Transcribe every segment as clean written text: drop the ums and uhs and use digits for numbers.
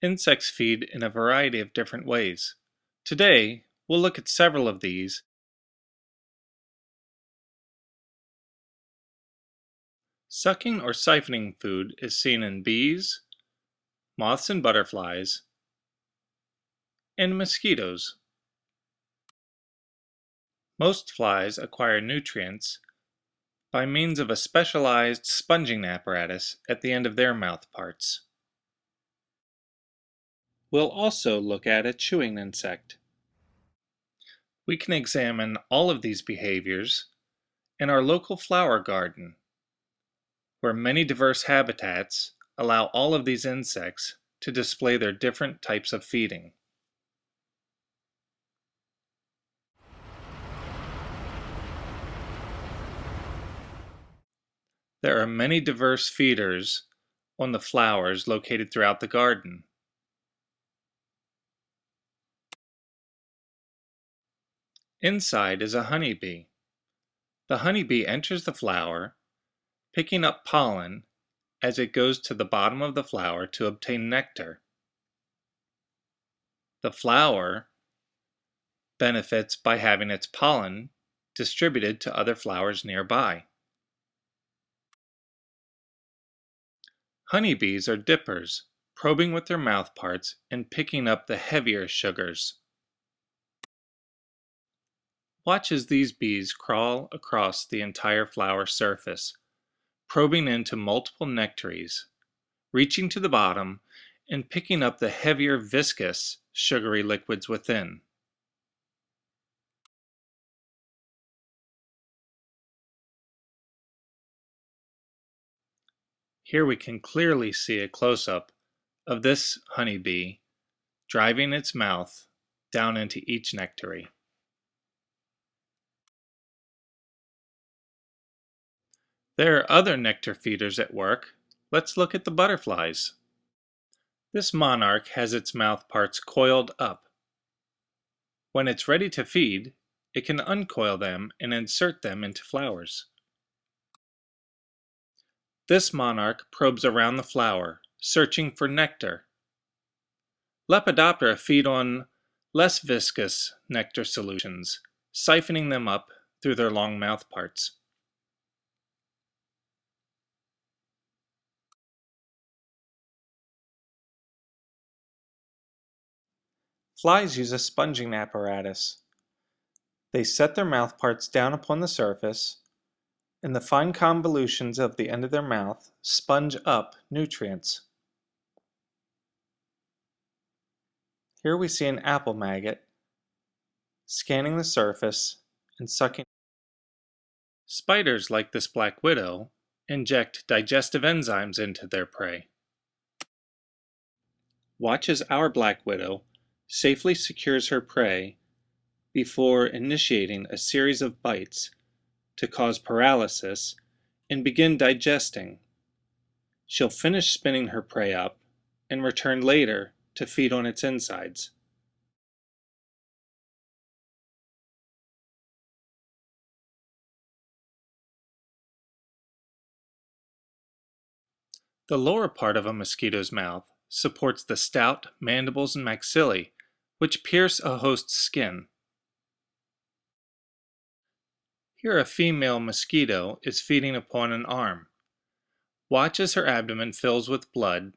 Insects feed in a variety of different ways. Today, we'll look at several of these. Sucking or siphoning food is seen in bees, moths and butterflies, and mosquitoes. Most flies acquire nutrients by means of a specialized sponging apparatus at the end of their mouth parts. We'll also look at a chewing insect. We can examine all of these behaviors in our local flower garden, where many diverse habitats allow all of these insects to display their different types of feeding. There are many diverse feeders on the flowers located throughout the garden. Inside is a honeybee. The honeybee enters the flower, picking up pollen as it goes to the bottom of the flower to obtain nectar. The flower benefits by having its pollen distributed to other flowers nearby. Honeybees are dippers, probing with their mouth parts and picking up the heavier sugars. Watch as these bees crawl across the entire flower surface, probing into multiple nectaries, reaching to the bottom and picking up the heavier viscous, sugary liquids within. Here we can clearly see a close-up of this honeybee driving its mouth down into each nectary. There are other nectar feeders at work. Let's look at the butterflies. This monarch has its mouth parts coiled up. When it's ready to feed, it can uncoil them and insert them into flowers. This monarch probes around the flower, searching for nectar. Lepidoptera feed on less viscous nectar solutions, siphoning them up through their long mouth parts. Flies use a sponging apparatus. They set their mouth parts down upon the surface, and the fine convolutions of the end of their mouth sponge up nutrients. Here we see an apple maggot scanning the surface and sucking. Spiders, like this black widow, inject digestive enzymes into their prey. Watch as our black widow safely secures her prey before initiating a series of bites to cause paralysis and begin digesting. She'll finish spinning her prey up and return later to feed on its insides. The lower part of a mosquito's mouth supports the stout mandibles and maxillae, which pierce a host's skin. Here a female mosquito is feeding upon an arm. Watch as her abdomen fills with blood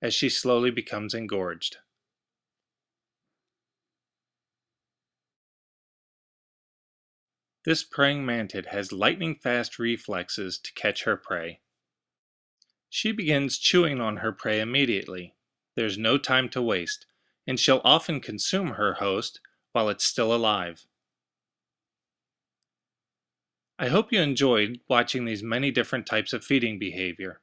as she slowly becomes engorged. This praying mantid has lightning-fast reflexes to catch her prey. She begins chewing on her prey immediately. There's no time to waste, and she'll often consume her host while it's still alive. I hope you enjoyed watching these many different types of feeding behavior.